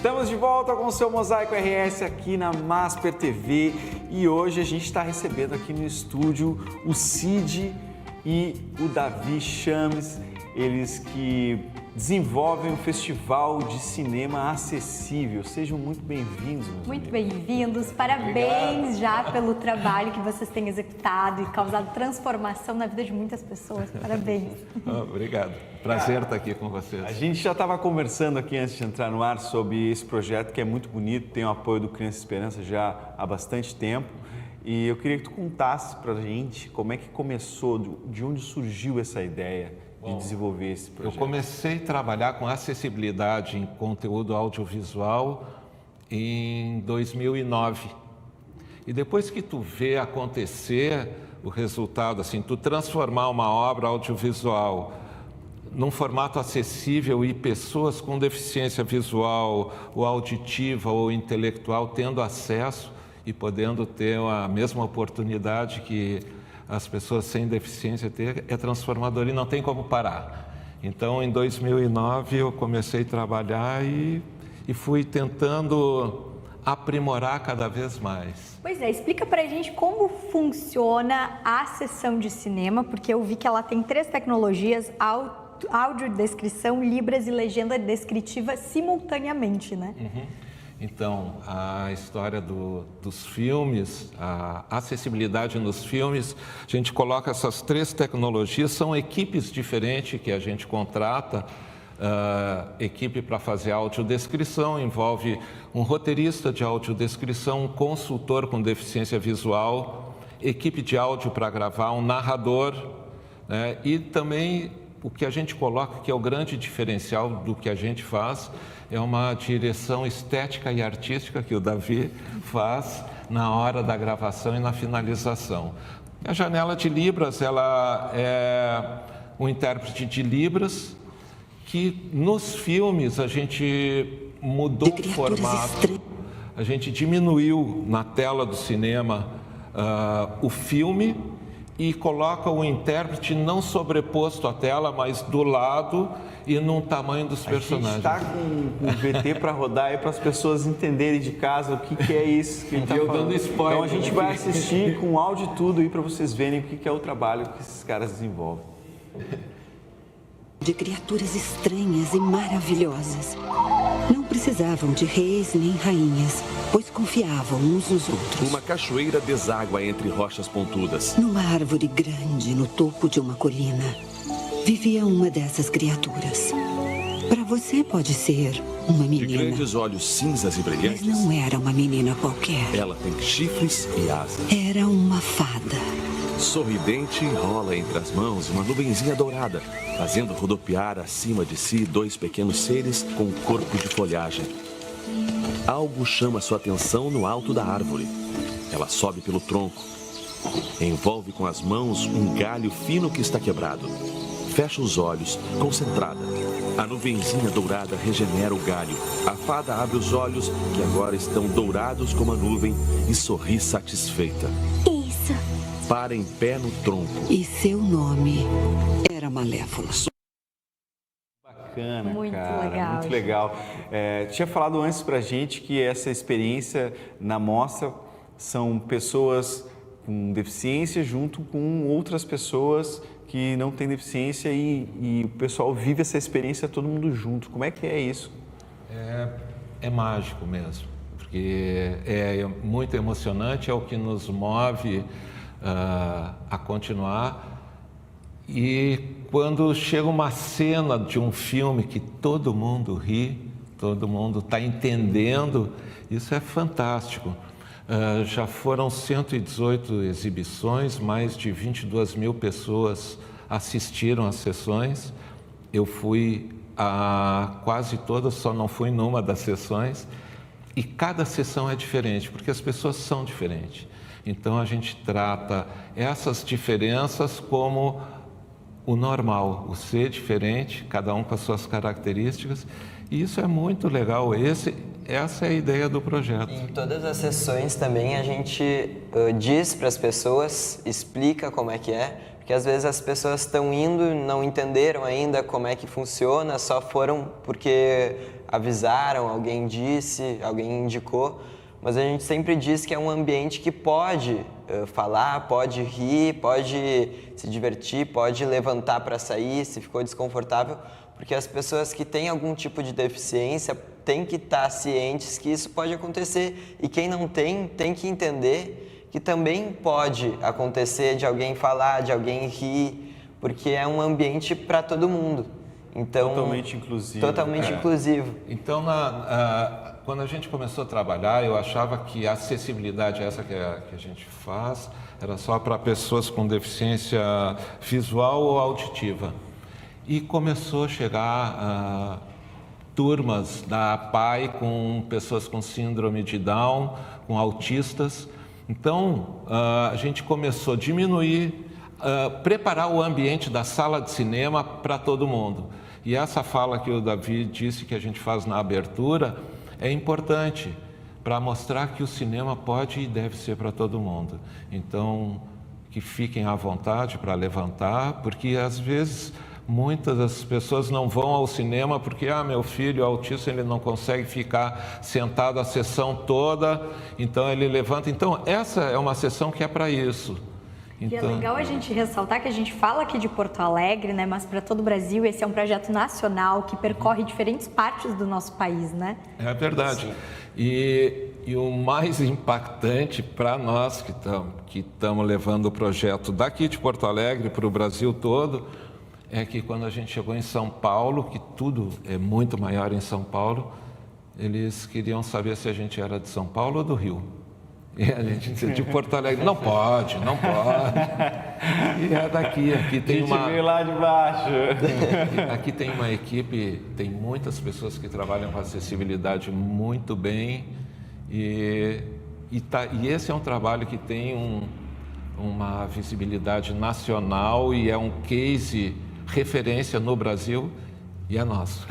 Estamos de volta com o seu Mosaico RS aqui na Masper TV e hoje a gente está recebendo aqui no estúdio o Cid e o Davi Chames, eles que desenvolvem um festival de cinema acessível. Sejam muito bem-vindos, meus Muito amigos. bem-vindos, parabéns já pelo trabalho que vocês têm executado e causado transformação na vida de muitas pessoas. Parabéns. Obrigado. Prazer estar aqui com vocês. A gente já estava conversando aqui antes de entrar no ar sobre esse projeto que é muito bonito, tem o apoio do Criança Esperança já há bastante tempo. E eu queria que tu contasse para a gente como é que começou, de onde surgiu essa ideia de desenvolver esse projeto. Eu comecei a trabalhar com acessibilidade em conteúdo audiovisual em 2009. E depois que tu vê acontecer o resultado, assim, tu transformar uma obra audiovisual num formato acessível e pessoas com deficiência visual, ou auditiva ou intelectual tendo acesso e podendo ter a mesma oportunidade que as pessoas sem deficiência ter, é transformador e não tem como parar. Então, em 2009, eu comecei a trabalhar e fui tentando aprimorar cada vez mais. Pois é, explica pra gente como funciona a sessão de cinema, porque eu vi que ela tem 3 tecnologias, audiodescrição, libras e legenda descritiva simultaneamente, né? Então, a história dos filmes, a acessibilidade nos filmes, a gente coloca essas 3 tecnologias, são equipes diferentes que a gente contrata, equipe para fazer audiodescrição, envolve um roteirista de audiodescrição, um consultor com deficiência visual, equipe de áudio para gravar, um narrador, né? E também o que a gente coloca, que é o grande diferencial do que a gente faz, é uma direção estética e artística que o Davi faz na hora da gravação e na finalização. A janela de Libras, ela é um intérprete de Libras, que nos filmes a gente mudou o formato, a gente diminuiu na tela do cinema o filme e coloca o intérprete não sobreposto à tela, mas do lado e num tamanho dos personagens. A gente está com o VT para rodar aí para as pessoas entenderem de casa o que é isso que a gente está falando. Dando spoiler. Então a gente vai assistir com áudio e tudo aí para vocês verem o que é o trabalho que esses caras desenvolvem. De criaturas estranhas e maravilhosas. Não precisavam de reis nem rainhas, pois confiavam uns nos outros. Uma cachoeira deságua entre rochas pontudas. Numa árvore grande no topo de uma colina, vivia uma dessas criaturas. Para você pode ser uma De menina, grandes olhos cinzas e mas brilhantes, não era uma menina qualquer. ela tem chifres e asas. Era uma fada. Sorridente, rola entre as mãos uma nuvenzinha dourada, fazendo rodopiar acima de si 2 pequenos seres com um corpo de folhagem. Algo chama sua atenção no alto da árvore. Ela sobe pelo tronco. Envolve com as mãos um galho fino que está quebrado. Fecha os olhos, concentrada. A nuvenzinha dourada regenera o galho. A fada abre os olhos, que agora estão dourados como a nuvem, e sorri satisfeita. Isso. Para em pé no tronco. E seu nome era Malévola. Bacana, Muito cara, legal, muito legal. Tinha falado antes pra gente que essa experiência na mostra são pessoas com deficiência junto com outras pessoas que não têm deficiência e o pessoal vive essa experiência todo mundo junto. Como é que é isso? É mágico mesmo, porque é muito emocionante, é o que nos move a continuar. E quando chega uma cena de um filme que todo mundo ri, todo mundo está entendendo, isso é fantástico. Já foram 118 exibições, mais de 22 mil pessoas assistiram às sessões. Eu fui a quase todas, só não fui numa das sessões. E cada sessão é diferente, porque as pessoas são diferentes. Então a gente trata essas diferenças como o normal, o ser diferente, cada um com as suas características. E isso é muito legal, essa é a ideia do projeto. Em todas as sessões também a gente diz para as pessoas, explica como é que é, Porque às vezes as pessoas estão indo, não entenderam ainda como é que funciona, só foram porque avisaram, alguém disse, alguém indicou. Mas a gente sempre diz que é um ambiente que pode falar, pode rir, pode se divertir, pode levantar para sair se ficou desconfortável, porque as pessoas que têm algum tipo de deficiência têm que estar cientes que isso pode acontecer. E quem não tem, tem que entender que também pode acontecer de alguém falar, de alguém rir, porque é um ambiente para todo mundo. Então, totalmente inclusivo. Totalmente inclusivo. Então, quando a gente começou a trabalhar, eu achava que a acessibilidade essa que a gente faz era só para pessoas com deficiência visual ou auditiva. E começou a chegar turmas da APAE com pessoas com síndrome de Down, com autistas. Então, a gente começou a diminuir, preparar o ambiente da sala de cinema para todo mundo. E essa fala que o Davi disse que a gente faz na abertura é importante para mostrar que o cinema pode e deve ser para todo mundo. Então, que fiquem à vontade para levantar, porque às vezes muitas das pessoas não vão ao cinema porque meu filho autista, ele não consegue ficar sentado a sessão toda, então ele levanta. Então, essa é uma sessão que é para isso. E é legal a gente ressaltar que a gente fala aqui de Porto Alegre, né? Mas para todo o Brasil esse é um projeto nacional que percorre diferentes partes do nosso país, né? É verdade. E o mais impactante para nós que estamos levando o projeto daqui de Porto Alegre para o Brasil todo, é que quando a gente chegou em São Paulo, que tudo é muito maior em São Paulo, eles queriam saber se a gente era de São Paulo ou do Rio. E a gente disse de Porto Alegre, não pode. E é daqui, aqui tem uma... A gente veio lá de baixo. Aqui tem uma equipe, tem muitas pessoas que trabalham com acessibilidade muito bem. E esse é um trabalho que tem uma visibilidade nacional e é um case referência no Brasil. E é nosso.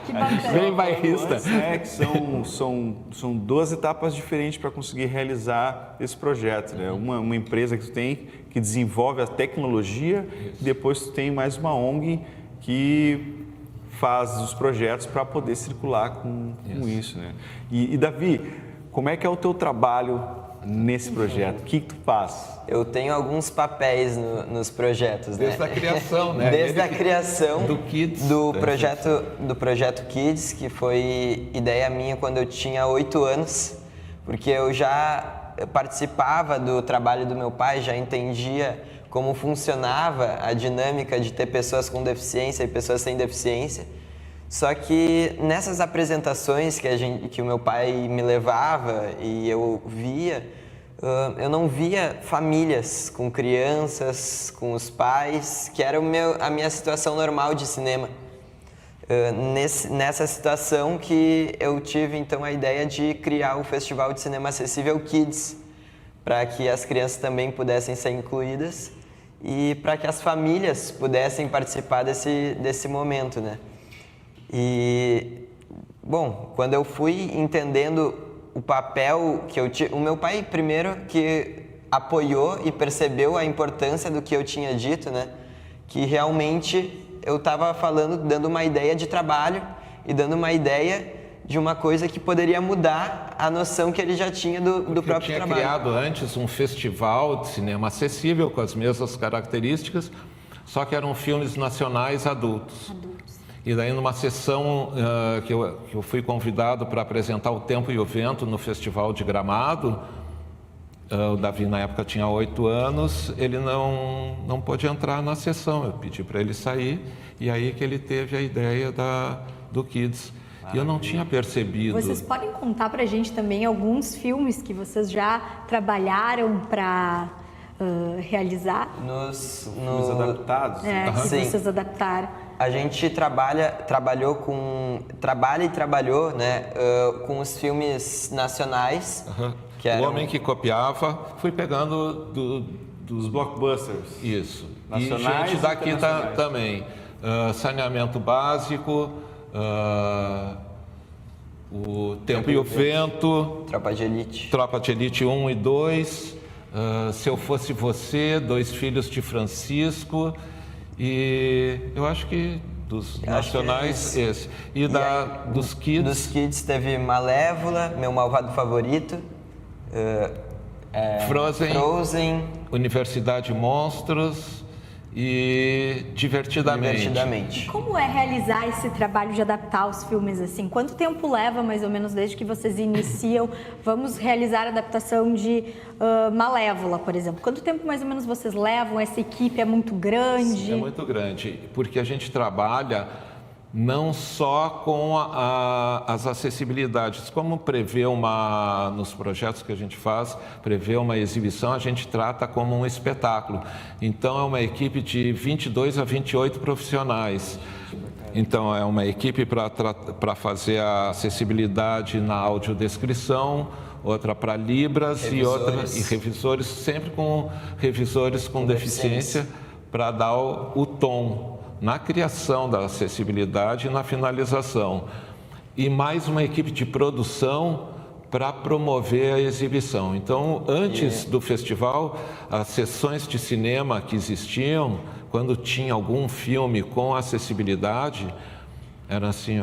Que bacana. Bem bairrista. Que são duas etapas diferentes para conseguir realizar esse projeto, né? Uma empresa que tu tem, que desenvolve a tecnologia, e depois tu tem mais uma ONG que faz os projetos para poder circular com isso, né? E Davi, como é que é o teu trabalho nesse projeto? O que tu faz? Eu tenho alguns papéis nos projetos, né? Desde a criação, né? Desde a criação do Kids. Do projeto Kids, que foi ideia minha quando eu tinha 8 anos, porque eu já participava do trabalho do meu pai, já entendia como funcionava a dinâmica de ter pessoas com deficiência e pessoas sem deficiência. Só que nessas apresentações que o meu pai me levava e eu via, eu não via famílias com crianças, com os pais, que era a minha situação normal de cinema. Nessa situação que eu tive então a ideia de criar o Festival de Cinema Acessível Kids, para que as crianças também pudessem ser incluídas e para que as famílias pudessem participar desse momento, né? E, bom, quando eu fui entendendo o papel que eu tinha... O meu pai, primeiro, que apoiou e percebeu a importância do que eu tinha dito, né? Que realmente eu estava falando, dando uma ideia de trabalho e dando uma ideia de uma coisa que poderia mudar a noção que ele já tinha do próprio trabalho. Eu tinha criado antes um festival de cinema acessível com as mesmas características, só que eram filmes nacionais adultos. E daí, numa sessão que eu fui convidado para apresentar O Tempo e o Vento no Festival de Gramado, o Davi, na época, tinha 8 anos, ele não pôde entrar na sessão. Eu pedi para ele sair, e aí que ele teve a ideia do Kids. E eu não tinha percebido. Vocês podem contar para a gente também alguns filmes que vocês já trabalharam para realizar? Nos adaptados? Que vocês adaptaram. A gente trabalhou, né, com os filmes nacionais. Que eram... O Homem que Copiava, fui pegando dos blockbusters. Isso. Nacionais e gente daqui também. Saneamento Básico, O Tempo e o Vento. Tropa de Elite. Tropa de Elite 1 e 2. Se Eu Fosse Você, Dois Filhos de Francisco, e eu acho que dos nacionais esse. E dos kids? Dos kids teve Malévola, Meu Malvado Favorito, Frozen, Universidade Monstros e Divertidamente. Como é realizar esse trabalho de adaptar os filmes assim? Quanto tempo leva, mais ou menos, desde que vocês iniciam? Vamos realizar a adaptação de Malévola, por exemplo. Quanto tempo, mais ou menos, vocês levam? Essa equipe é muito grande? É muito grande, porque a gente trabalha não só com as acessibilidades, como prevê nos projetos que a gente faz, prevê uma exibição, a gente trata como um espetáculo. Então, é uma equipe de 22 a 28 profissionais. Então, é uma equipe para fazer a acessibilidade na audiodescrição, outra para Libras e revisores, sempre com revisores com deficiência, para dar o tom na criação da acessibilidade e na finalização. E mais uma equipe de produção para promover a exibição. Então, antes do festival, as sessões de cinema que existiam, quando tinha algum filme com acessibilidade, era assim,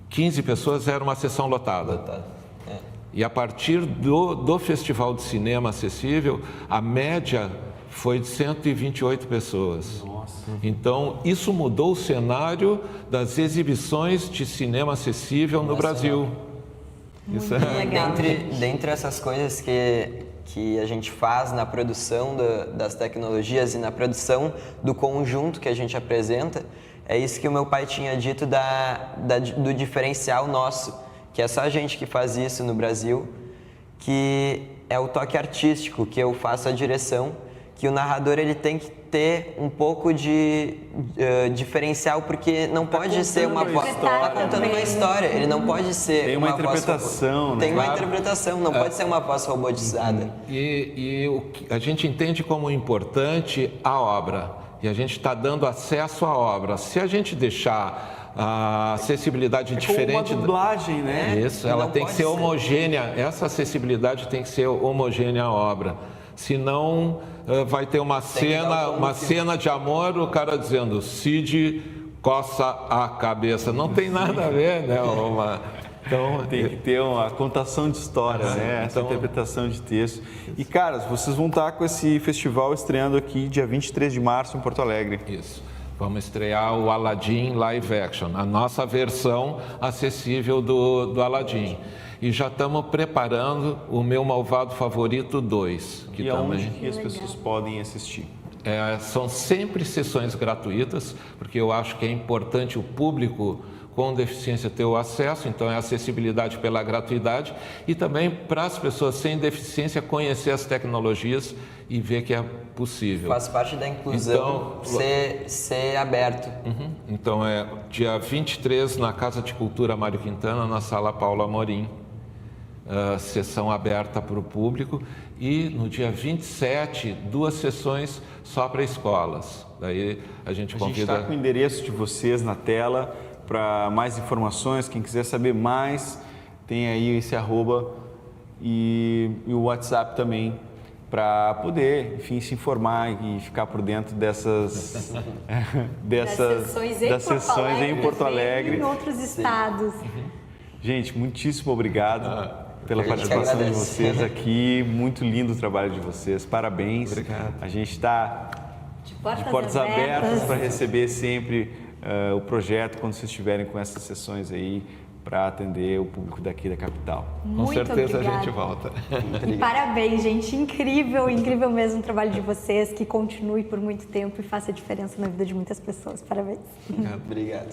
15 pessoas era uma sessão lotada. E a partir do Festival de Cinema Acessível, a média foi de 128 pessoas. Nossa. Então, isso mudou o cenário das exibições de cinema acessível no Brasil. Isso legal. Dentre essas coisas que a gente faz na produção das tecnologias e na produção do conjunto que a gente apresenta, é isso que o meu pai tinha dito do diferencial nosso, que é só a gente que faz isso no Brasil, que é o toque artístico, que eu faço a direção, que o narrador ele tem que ter um pouco de diferencial, porque não pode ser uma voz. Está contando uma história, ele não pode ser tem uma interpretação, né? Tem uma interpretação, não pode ser uma voz robotizada. E a gente entende como importante a obra, e a gente está dando acesso à obra. Se a gente deixar a acessibilidade diferente... Como uma dublagem, né? Isso, ela tem que ser homogênea, essa acessibilidade tem que ser homogênea à obra. Senão vai ter uma cena de amor, o cara dizendo, Cid coça a cabeça. Não tem nada a ver, né? Então, tem que ter uma contação de história, né? Essa interpretação de texto. E, caras, vocês vão estar com esse festival estreando aqui dia 23 de março em Porto Alegre. Isso. Vamos estrear o Aladdin Live Action, a nossa versão acessível do Aladdin. E já estamos preparando o Meu Malvado Favorito 2. E aonde que as pessoas podem assistir? São sempre sessões gratuitas, porque eu acho que é importante o público com deficiência ter o acesso, então é acessibilidade pela gratuidade, e também para as pessoas sem deficiência conhecer as tecnologias e ver que é possível. Faz parte da inclusão, então, ser aberto. Então é dia 23 na Casa de Cultura Mário Quintana, na Sala Paulo Amorim. Sessão aberta para o público, e no dia 27, 2 sessões só para escolas. Daí a gente convida... A gente está com o endereço de vocês na tela para mais informações. Quem quiser saber mais, tem aí esse @ e o WhatsApp também, para poder, enfim, se informar e ficar por dentro das sessões em Porto Alegre. E em outros estados. Gente, muitíssimo obrigado pela participação de vocês aqui. Muito lindo o trabalho de vocês. Parabéns. Obrigado. A gente está de portas abertas para receber sempre o projeto quando vocês estiverem com essas sessões aí, para atender o público daqui da capital. Com certeza obrigada. A gente volta. E parabéns, gente. Incrível, incrível mesmo o trabalho de vocês. Que continue por muito tempo e faça diferença na vida de muitas pessoas. Parabéns. Obrigado.